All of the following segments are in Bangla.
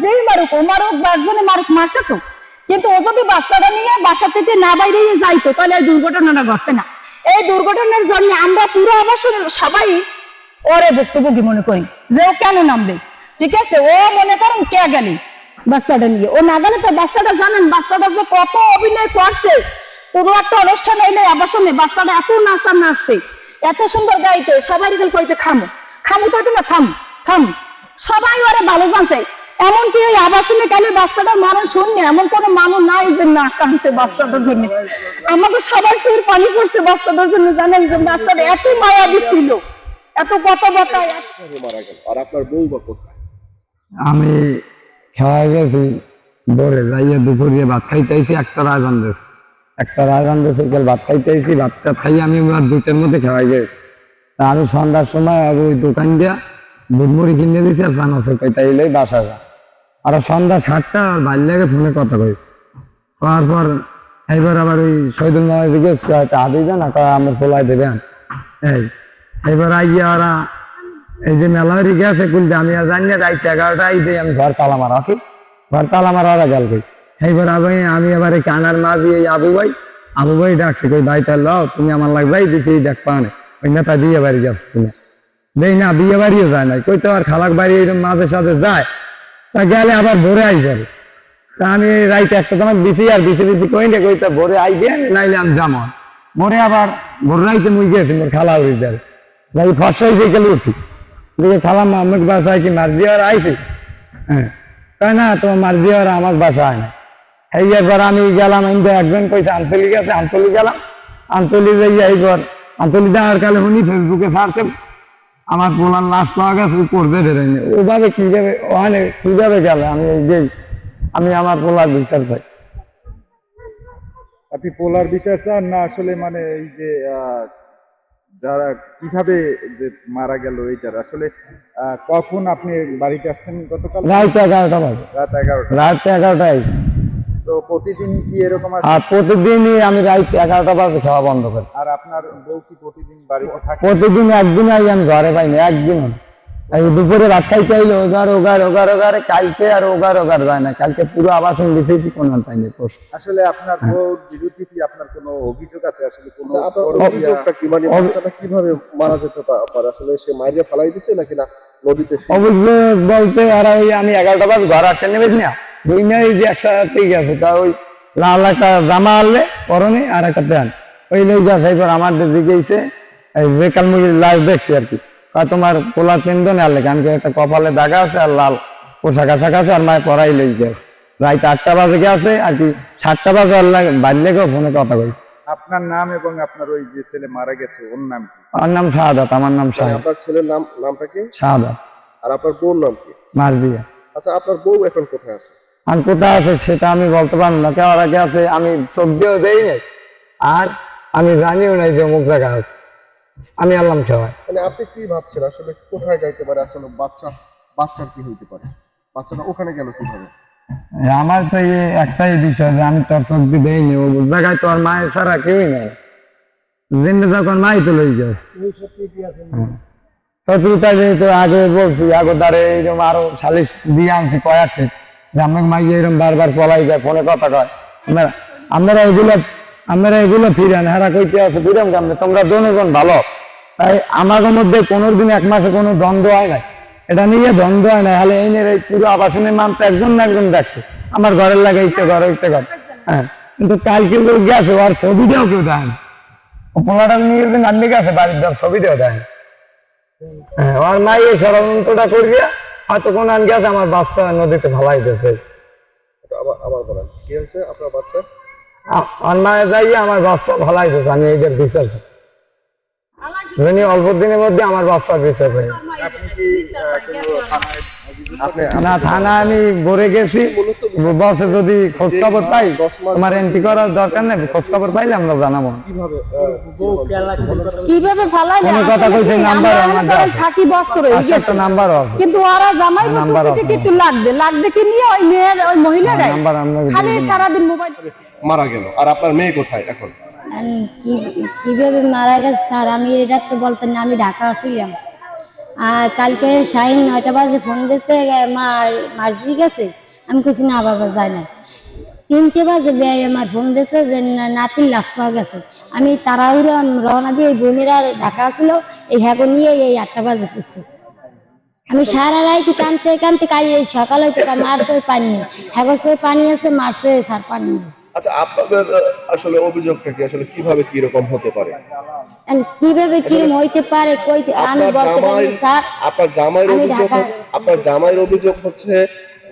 যেই মারুক, ও মারুক বা একজনে মারুক, মারছে তো, কিন্তু ও যদি বাচ্চাটা নিয়ে বাসা থেকে না বাইরে যাইতো তাহলে এই দুর্ঘটনাটা ঘটবে না। এই দুর্ঘটনার জন্য আমরা পুরো আবাসনের সবাই ওরে ভুক্তভোগী মনে করি যে ও কেন নামবে। ঠিক আছে, ও মনে করেন কে গেলে বাচ্চাটা নিয়ে, ও না গেলে তো বাচ্চাটা জানেন বাচ্চাটা যে কত অভিনয় করছে। পুরো একটা অনুষ্ঠান হইলে আবাসনে বাচ্চাটা এত নাচার নাচতে, এত সুন্দর গাইতে, সবাই কইতে খামো খামো, কইতে না থাম থাম, সবাই ওরে ভালো জানছে। এমনকি এই আবাসনে গেলে বাচ্চাটার মানুষ শুনলে এমন কোনো মানুষ নাই যে না কাঁদছে বাচ্চাটার জন্য। আমাকে সবার চোখের পানি পড়ছে বাচ্চাটার জন্য, জানেন যে বাচ্চাটা এত মায়াবী ছিল, এত কথা বতা। মারা গেল। আর আপনার বউ বা কোথায়? আমি খাওয়া গেছি ভোরে যাইয়া দুপুরে ভাত খাইতেছি, একটা রাজন দেশ ভাত খাইতেছি, ভাতটা খাই আমি 2টার মধ্যে খাওয়াই গেছি। তা আমি সন্ধ্যার সময় ওই দোকান দিয়া বুটমুড়ি কিনে দিয়েছি আর চানাচুর খাইতে এলেই বাসা যা। আর সন্ধ্যা 7টা আর বাইর লাগে ফোনে কথা কইছি। করার পর এইবার আবার ওই শহীদুল মামার দিকে হাতে যান আমার খোলাই দেবেন। এইবার আইয়া ওরা এই যে মেলারি গেছে কুলতে আমি আর জানি না, রাত 11টায় দিয়ে আমি ঘর তালা মারা, ঘর তালা মারা ওরা গেল কই। এইবার আমি আবার এই কানার মাঝি এই আবু ভাই ডাকছে, কই ভাই তাহলে লও তুমি আমার লাগবাই দিছি দেখ পানে ওই নেতা বিয়ে বাড়ি গেছে তুমি দেই না, বিয়ে বাড়িও যায় নাই, কই তো আর খালাক বাড়ি এরকম মাঝে সাঝে যায়, তা গেলে আবার ভোরে আই যাবে। তা আমি রাইতে একটা তোমার দিছি আর দিছি কই না, কই তা ভোরে আই দিয়ে নাইলে আমি যাবো ভোরে। আবার ভোর রাইতে মুই গেছি মোর খালা উড়ি যাবে যাই ফসা হয়েছে গেলে উঠছি দেখে খালাম আমার বাসায় কি মার দিয়ে আইছি। তাই না, তোমার মার দিয়ে আমার বাসায় না। এইবার আমি গেলাম, একজন কইছে আন্তলি গেছে, আন্তলি গেলাম, আন্তলি যাইয়া এইবার আন্তলি যাওয়ার কালে উনি ফেসবুকে ছাড়ছে আমার পোলার লাশ পাওয়া গেছে করবে ধরেনি। ওভাবে কিভাবে গেলে আমি আমার পোলার বিচার চাই। আপনি পোলার বিচার চান না আসলে মানে এই যে যারা কিভাবে যে মারা গেল এইটার আসলে কখন আপনি বাড়িতে আসছেন? গতকাল রাত 11টা বাজে। রাত 11টায়। তো প্রতিদিন কি এরকম আছে? আর প্রতিদিনই আমি রাত 11টা বাজে খাওয়া বন্ধ করি। আর আপনার বউ কি প্রতিদিন বাড়িতে থাকে? প্রতিদিন একদিন আই আমি ঘরে পাইনি, একদিন দুপুরে ভাত খাইতে আইলে ওগার কালকে আর ওগার যায় না, কালকে পুরো আবাসন লিখেছি কোনো পাইনি। আসলে আপনার বউর বিরুদ্ধে কি আপনার কোনো অভিযোগ আছে? আসলে কোনো অভিযোগটা কি, মানে বাচ্চাটা কিভাবে মারা যেতে পারে? আসলে সে মাইরে ফেলাই দিছে নাকি না নদীতে? অভিযোগ বলতে আর আমি 11টা বাজে ঘর আসতে নেবেছি না, দুই না এই যে একসাথে গেছে, তা ওই লাল একটা জামা আনলে পরনে আর একটা প্যান্ট ওই লই গেছে। এবার আমার দিকে এই বেকাল মুরগির লাশ দেখছি আর কি, তোমার পোলার পেন্দ নেওয়ার লেগে আমি একটা কপালে দাগা আছে আর লাল পোশাক আশাক আছে আর মায়ের পড়াই লই গেছে। রাত 8টা বাজে গেছে আর কি, 7টা বাজে বাড়ি লেগেও ফোনে কথা কইছে। আপনার নাম এবং আপনার ওই যে ছেলে মারা গেছে ওর নাম কি? আমার নাম শাহাদাত। আমার নাম শাহাদাত। আপনার ছেলের নামটা কি? শাহাদাত। আর আপনার বউর নাম কি? মারজিয়া। আচ্ছা, আপনার বউ এখন কোথায় আছে? আর কোথায় আছে সেটা আমি বলতে পারবো না, কেউ আগে আছে আমি সবজিও দেই নাই আর আমি জানিও নাই যে অমুক জায়গা আছে, আমি আল্লাহ খাওয়াই। মানে আপনি কি ভাবছেন আসলে কোথায় যাইতে পারে? আসলে বাচ্চার কি হইতে পারে? বাচ্চাটা ওখানে গেল কিভাবে? আমার তো একটাই বিষয় যে আমি তোর সবজি দেইনি, ও জায়গায় তোর মায়ের ছাড়া কেউই নাই, জিন্দে যখন মাই তো লই গেছে। শত্রুতা যেহেতু আগে বলছি আগে দ্বারে এইরকম আরো সালিশ দিয়ে আনছি কয়েকটি যে আমার মাইকে এরকম বারবার পলাই যায়, ফোনে কথা কয়। আমরা এগুলো ফিরান হারা কইতে আছে ফিরাম কেমনে, তোমরা জনগণ ভালো। তাই আমাদের মধ্যে 15 দিন 1 মাসে কোনো দ্বন্দ্ব হয় নাই, এটা নিয়ে দ্বন্দ্ব হয় না। হলে এই নিয়ে পুরো আবাসনের মান তো একজন না একজন দেখছে, আমার ঘরের লাগে ইচ্ছে ঘর হ্যাঁ। কিন্তু কালকে লোক গেছে ওর ছবিটাও কেউ দেয় না, ও পোলাটা নিয়ে গেছে নান্দি গেছে বাড়ির দেওয়ার ছবিটাও দেয় না। হ্যাঁ, ওর মাই এই ষড়যন্ত্রটা করিয়া হয়তো কোন আন গেছে আমার বাচ্চা নদীতে ভালাই গেছে। আবার বলেন কি হয়েছে আপনার বাচ্চা? আমার মায়ে যাইয়া আমার বাচ্চা ভালাই গেছে, আমি এইটার বিচার চাই। অল্প দিনের মধ্যে আমার বাচ্চা বিচার পাই না। থানা আমি ভরে গেছি, বসে যদি খোঁজ খবর পাই তোমার এন্ট্রি করার দরকার নেই, খোঁজ খবর পাইলে আমরা জানাবো। কিভাবে ফালাই কোনো কথা কইছে নাম্বার আমার থাকি বছর একটা নাম্বারও আছে, কিন্তু ওরা জামাই থেকে একটু লাগবে কি নিয়ে ওই মেয়ের ওই মহিলাটাই নাম্বার আমরা খালি সারাদিন মোবাইল মারা গেল। আর আপনার মেয়ে কোথায় এখন? কিভাবে মারা গেছে স্যার আমি এটা তো বলতেন না, আমি ঢাকা ছিলাম, আর কালকে শাহিন 9টা বাজে ফোন দিয়েছে মার্জি গেছে। আমি কিছু না বাবা যায় না। 3টে বাজে আমার ফোন দিয়েছে যে নাতির লাশ পাওয়া গেছে। আমি তাড়াহুড়ো রওনা দিয়ে বোনেরা ঢাকা ছিল এই হ্যাগো নিয়ে এই 8টা বাজে ফিরছি। আমি সারা রাইতে কানতে কানতে কাল এই সকালে মার্চ পানি নেই, হ্যাগোসে পানি আছে, মার্চ সার পানি নেই। আচ্ছা, আপনাদের আসলে অভিযোগটা কি, আসলে কিভাবে কি রকম হতে পারে? কিভাবে কিরম হইতে পারে কইতে আমি বলতে পারি স্যার। আপনার জামাইয়ের অভিযোগ হচ্ছে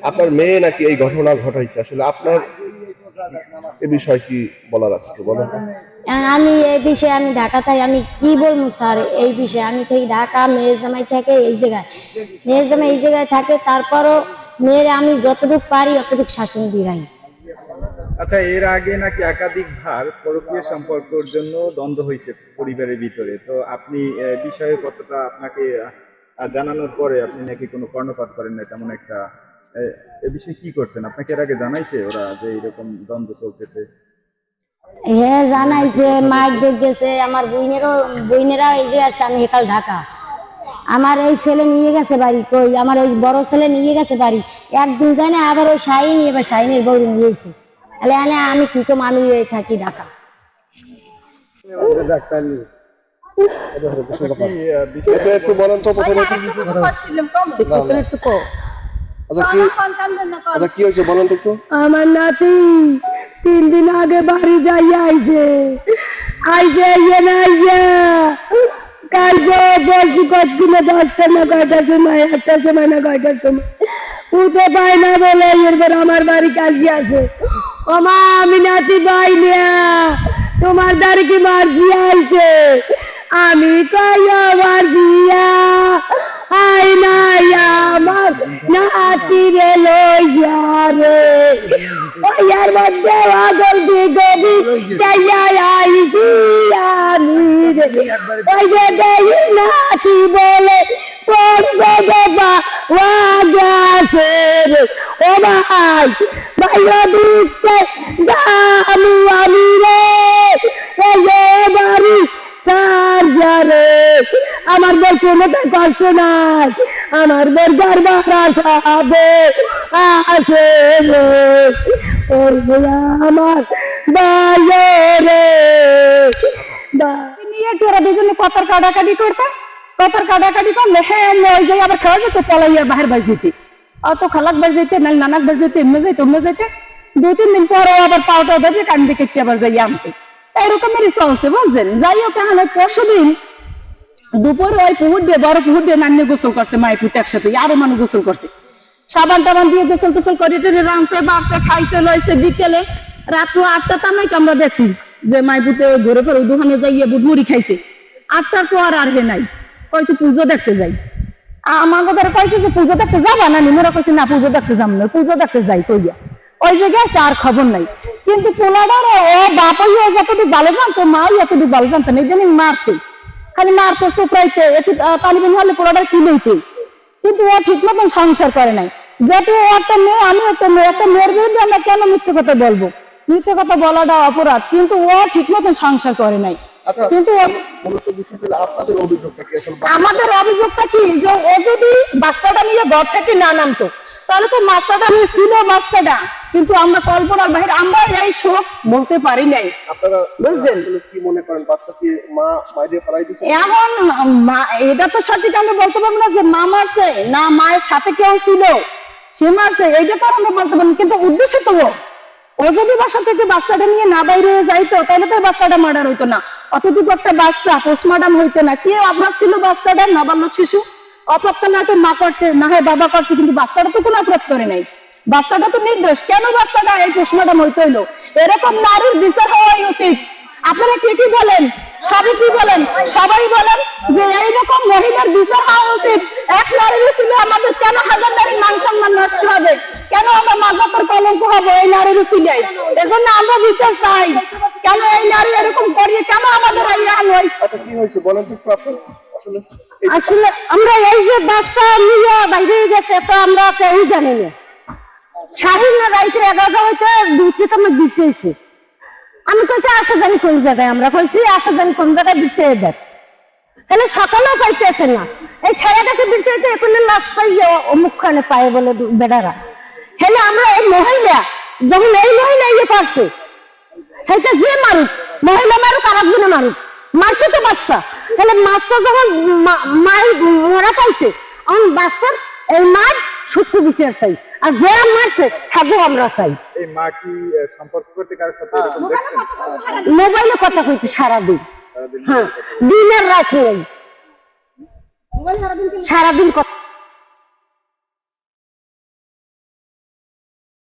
আপনার মেয়ে নাকি এই ঘটনা ঘটাইছে। আসলে আপনার এই বিষয় কি বলার আছে, একটু বলেন। আমি এই বিষয়ে আমি ঢাকা থাকি, আমি কি বলবো স্যার এই বিষয়ে। আমি থেকে ঢাকা, মেয়ে জামাই থাকে এই জায়গায়, মেয়ে জামাই এই জায়গায় থাকে। তারপরও মেয়ের আমি যতটুকু পারি অতটুকু শাসন দিই। আচ্ছা, এর আগে নাকি একাধিকবার পরকীয়া সম্পর্কের জন্য দ্বন্দ্ব হয়েছে পরিবারের ভিতরে, তো আপনি বিষয়ে কতটা আপনাকে জানানোর পরে আপনি নাকি কোনো কর্ণপাত করেন না তেমন একটা, এ বিষয়ে কি করছেন? আপনাকে এর আগে জানাইছে ওরা যে এরকম দ্বন্দ্ব চলতেছে? হ্যাঁ জানাইছে, মাইক দেখতেছে। আমার বইনেরা এই যে আসছে, আমি একাল ঢাকা। আমার এই ছেলে নিয়ে গেছে বাড়ি, কই আমার ওই বড় ছেলে নিয়ে গেছে বাড়ি, একদিন যায় না, আবার ওই শাহিনী এবার শাহিনের বউ নিয়েছে। তাহলে আমি কি কম, আমি থাকি ঢাকা। একটু বলেন তো প্রথমে আচ্ছা কি হয়েছে বলেন তো একটু। আমার নাতি 3 দিন আগে বাড়ি যাই আইছে কালকে বলছি কতদিনে 10টা না 9টার সময়, 1টার সময় না 9টার সময় উঠে পায় না বলে এরপর আমার বাড়ি কালকে আছে। ও মা, আমি নাতি পাই না, তোমার দ্বারে কি মার্জি আইছে? আমি কই মার্জিয়া আই নাই আমার নাতি রে লইয়া রে, ওয়ার মধ্যে আগল দি গবি চাইয়া আইছি আমি রে, ওই যে দেই নাতি বলে পড়বে বাবা ওয়াগাছে রে। ও ভাই ভাইয়া দিতে আমি রে, এই বাড়ি সারে আমার বল কোনো কষ্ট নাই, আমার বল গর্বার আসাবে আসে ওর আমার বাইরে নিয়ে তোরা দুজনে কথার কাটাকাটি করলে হ্যাঁ ওই যাই আবার খাওয়া যেত পলাইয়া বাহির বাড়ি যেতে, অত খালাক বাড়ি যেতে না নানাক বাড়ি যেতে, এমনি যেতে 2-3 দিন পরে আবার পাওটা ধরে কান দিকে আবার যাই আনতে। এরকমেরই চলছে বুঝছেন। যাই হোক, তাহলে পরশুদিন দুপুরে ওই পুকুর দিয়ে, বড় পুকুর দিয়ে নান্নি গোসল করছে, মায়ের পুঁতে একসাথে আরো মানুষ গোসল করছে, সাবান টাবান দিয়ে গোসল টোসল করে রাঁধছে বাড়ছে খাইছে লইছে। বিকেলে রাত্র 8টা তামাইকে আমরা দেখছি যে মায়ের পুঁতে ঘরে পরে দোকানে যাইয়ে বুট মুড়ি খাইছে। 8টার পর আর হে নাই, কইছে পুজো দেখতে যাই। আমার কথা কইছে যে পুজো দেখতে যাবা না, নিমরা কইছে না পুজো দেখতে যাম না, পুজো দেখতে যাই কইয়া ওই জায়গায় আর খবর নাই। কিন্তু পোলাডার ও বাপাই যতটুকু ভালো জানতো, মাই এতটুকু ভালো জানতো না, এই মারতে খালি মারতে চোপড়াইতে, একটু তালিবান হলে পোলাডার কিনেইতে, কিন্তু ও ঠিক মতন সংসার করে নাই। যেহেতু ও একটা মেয়ে, আমি একটা মেয়ে, একটা মেয়ের বিরুদ্ধে আমরা কেন মিথ্যে কথা বলবো? মিথ্যে কথা বলাটা অপরাধ, কিন্তু ও ঠিক মতন সংসার করে নাই। কিন্তু আপনাদের অভিযোগটা কি? আমাদের অভিযোগটা কি যে ও যদি বাচ্চাটা নিয়ে ঘর থেকে না নামতো তাহলে তো বাচ্চাটা ছিল বাচ্চাটা, কিন্তু আমরা কল্পনার বাইরে, আমরা এই শোক বলতে পারি নাই। আপনারা বুঝলেন কি মনে করেন, বাচ্চা কি মা মাইরে ফেলাই দিয়েছে? এখন এটা তো সঠিক আমরা বলতে পারবো না যে মা মারছে না মায়ের সাথে কেউ ছিল সে মারছে, এইটা তো আমরা বলতে পারবো। কিন্তু উদ্দেশ্য তো ও যদি বাসা থেকে বাচ্চাটা নিয়ে না বাইরে যাইতো তাহলে তো বাচ্চাটা মার্ডার হইতো না, অতটুকু একটা বাচ্চা পোস্টমর্টম হইতো না। কেউ আপনার ছিল বাচ্চাটা নাবালক শিশু, অপরাধ না তো মা করছে না হয় বাবা করছে, কিন্তু বাচ্চাটা তো কোনো অপরাধ করে নাই, বাচ্চাটা তো নির্দোষ। কেন বাচ্চাটা এই পোস্টমর্টম হইতে হইলো? এরকম নারীর বিচার হওয়াই উচিত। আপনারা কে কি বলেন? সবাই কি বলেন? সবাই বলেন যে এইরকম মহিলার বিচার হওয়া উচিত। এক নারীর ছিল আমাদের কেন হাজার নারীর মান সম্মান নষ্ট হবে? কেন আমরা মাজাতের কলঙ্ক হবো এই নারীর উচিলায়? এজন্য আমরা বিচার চাই। কেন এই নারী এরকম করিয়ে কেন আমাদের এই হাল হয়? আচ্ছা কি হয়েছে বলেন তো একটু। আপনার আসলে আমরা এই যে বাচ্চা নিয়ে বাইরে গেছে তো আমরা কেউ জানি না। শাহিন রাইতে 11টা হইতে দুধ আমার দিচ্ছে। আমি কইছি আসা জানি কোন জায়গায়, আমরা কইছি আসা জানি কোন জায়গায় দিচ্ছে দেখ। তাহলে সকালেও পাইতেছে না, এই ছেড়ে গেছে বিষয়টা এখন লাশ পাইয়ে অমুকখানে পায় বলে বেড়ারা। তাহলে আমরা এই মহিলা যখন এই মহিলা ইয়ে পারছে, সেটা যে মারুক, মহিলা মারুক আর একজনে মারুক, মারছে তো বাচ্চা। তাহলে বাচ্চা যখন মরা পাইছে, এখন বাচ্চার এই মার সত্যি বিচার চাই, আর যারা মারছে থাকবো আমরা চাই। এই মা কি সম্পর্ক করতে কারোর সাথে এরকম দেখছেন? মোবাইলে কথা কইতে সারাদিন, সারাদিন হ্যাঁ, দিনের রাত নেই, সারাদিন কথা